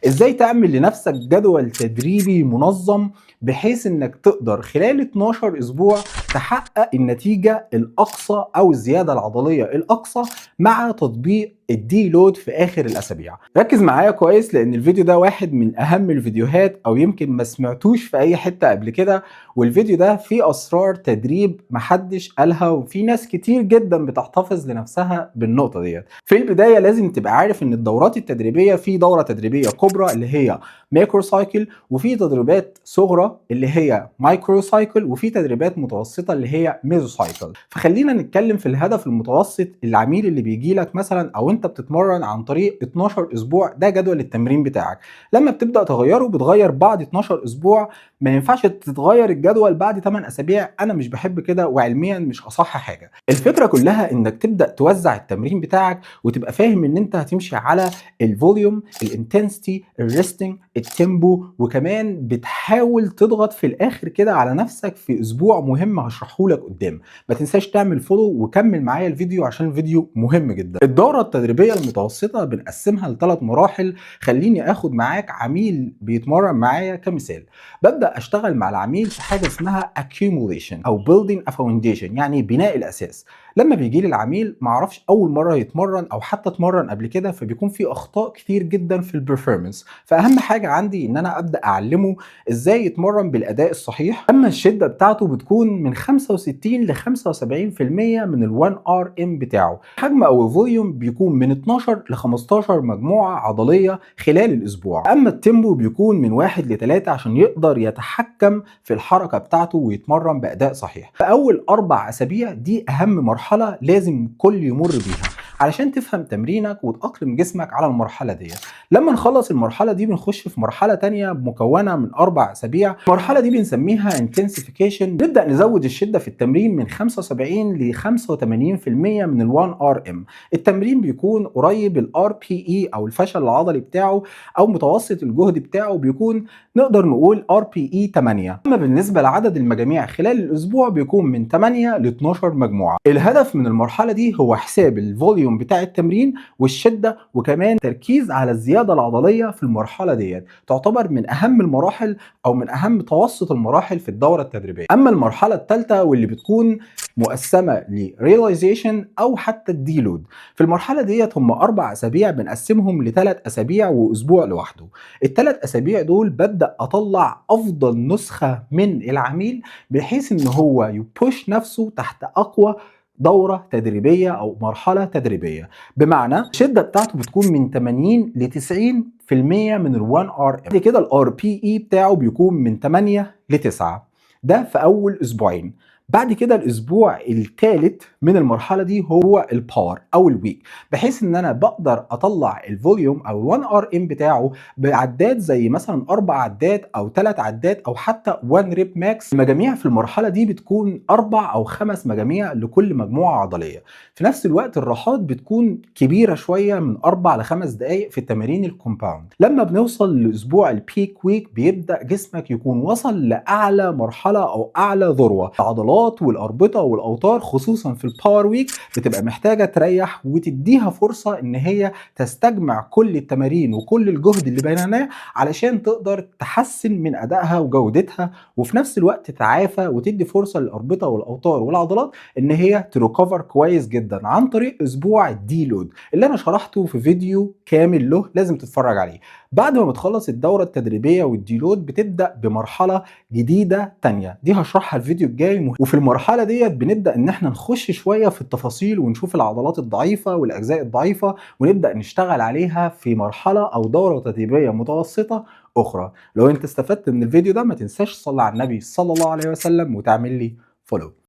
ازاي تعمل لنفسك جدول تدريبي منظم بحيث انك تقدر خلال 12 اسبوع تحقق النتيجة الاقصى او الزيادة العضلية الاقصى مع تطبيق الدي لود في اخر الاسابيع. ركز معايا كويس لان الفيديو ده واحد من اهم الفيديوهات او يمكن ما سمعتوش في اي حتة قبل كده، والفيديو ده فيه اسرار تدريب محدش قالها وفي ناس كتير جدا بتحتفظ لنفسها بالنقطة ديت. في البداية لازم تبقى عارف ان الدورات التدريبية في دورة تدريبية كبرى اللي هي ماكرو سايكل، وفي تدريبات صغرى اللي هي مايكرو سايكل، وفي تدريبات متوسطة اللي هي ميزو سايكل. فخلينا نتكلم في الهدف المتوسط. العميل اللي بيجي لك مثلا او انت بتتمرن عن طريق 12 اسبوع، ده جدول التمرين بتاعك. لما بتبدأ تغيره بتغير بعد 12 اسبوع، ما ينفعش تتغير الجدول بعد 8 اسابيع. انا مش بحب كده وعلميا مش اصح حاجة. الفكرة كلها انك تبدأ توزع التمرين بتاعك وتبقى فاهم ان انت هتمشي على الفوليوم، الانتنسيتي، الريستنج، التيمبو، وكمان بتحاول تضغط في الاخر كده على نفسك في اسبوع مهم هشرحه لك قدام. ما تنساش تعمل فولو وكمل معايا الفيديو عشان الفيديو مهم جدا. الدورة التدريبية المتوسطة بنقسمها ل3 مراحل. خليني اخد معاك عميل بيتمرن معايا كمثال. ببدأ اشتغل مع العميل في حاجة اسمها accumulation او building a foundation، يعني بناء الاساس. لما بيجي لي العميل معرفش اول مره يتمرن او حتى اتمرن قبل كده، فبيكون في اخطاء كتير جدا في البرفورمانس. فاهم حاجه عندي ان انا ابدا اعلمه ازاي يتمرن بالاداء الصحيح. اما الشده بتاعته بتكون من 65 ل 75% من ال1 ار ام بتاعه. حجم او الفوليوم بيكون من 12 ل 15 مجموعه عضليه خلال الاسبوع. اما التيمبو بيكون من 1 ل 3 عشان يقدر يتحكم في الحركه بتاعته ويتمرن باداء صحيح. في اول 4 اسابيع دي اهم مرحله لازم كل يمر بيها علشان تفهم تمرينك وتأقلم جسمك على المرحلة دي. لما نخلص المرحلة دي بنخش في مرحلة تانية مكونة من 4 أسابيع. المرحلة دي بنسميها intensification. نبدأ نزود الشدة في التمرين من 75 ل 85% من ال1 ار ام. التمرين بيكون قريب الار بي اي او الفشل العضلي بتاعه، او متوسط الجهد بتاعه بيكون نقدر نقول ار بي اي 8. اما بالنسبة لعدد المجاميع خلال الاسبوع بيكون من 8 ل 12 مجموعة. الهدف من المرحلة دي هو حساب الفوليوم بتاع التمرين والشدة، وكمان تركيز على الزيادة العضلية في المرحلة ديت. تعتبر من أهم المراحل أو من أهم توسط المراحل في الدورة التدريبية. أما المرحلة الثالثة واللي بتكون مقسمة ل realization أو حتى الديلود، في المرحلة ديت هم 4 أسابيع بنقسمهم ل3 أسابيع وأسبوع لوحده. ال3 أسابيع دول ببدأ أطلع أفضل نسخة من العميل بحيث إن هو يبوش نفسه تحت أقوى دورة تدريبية أو مرحلة تدريبية. بمعنى الشدة بتاعته بتكون من 80 ل 90% من ال1 ار ام. بعد كده الار بي اي بتاعه بيكون من 8 ل 9. ده في أول أسبوعين. بعد كده الاسبوع الثالث من المرحله دي هو الباور او الويك، بحيث ان انا بقدر اطلع الفوليوم او 1 ار ام بتاعه بعدات زي مثلا 4 عدات او 3 عدات او حتى 1 ريب ماكس. المجاميع في المرحله دي بتكون 4 او 5 مجاميع لكل مجموعه عضليه. في نفس الوقت الراحات بتكون كبيره شويه من 4 ل 5 دقائق في التمارين الكومباوند. لما بنوصل لاسبوع البيك ويك بيبدا جسمك يكون وصل لاعلى مرحله او اعلى ذروه. العضلات والاربطه والاوتار خصوصا في الباور ويك بتبقى محتاجه تريح وتديها فرصه ان هي تستجمع كل التمارين وكل الجهد اللي بينها علشان تقدر تحسن من ادائها وجودتها، وفي نفس الوقت تعافى وتدي فرصه للاربطه والاوتار والعضلات ان هي تريكفر كويس جدا عن طريق اسبوع الدي لود اللي انا شرحته في فيديو كامل له لازم تتفرج عليه. بعد ما بتخلص الدوره التدريبيه والدي لود بتبدا بمرحله جديده تانية، دي هشرحها الفيديو الجاي. وفي المرحله ديت بنبدا ان احنا نخش شويه في التفاصيل ونشوف العضلات الضعيفه والاجزاء الضعيفه ونبدا نشتغل عليها في مرحله او دوره تدريبيه متوسطه اخرى. لو انت استفدت من الفيديو ده ما تنساش تصلي على النبي صلى الله عليه وسلم وتعمل لي فولو.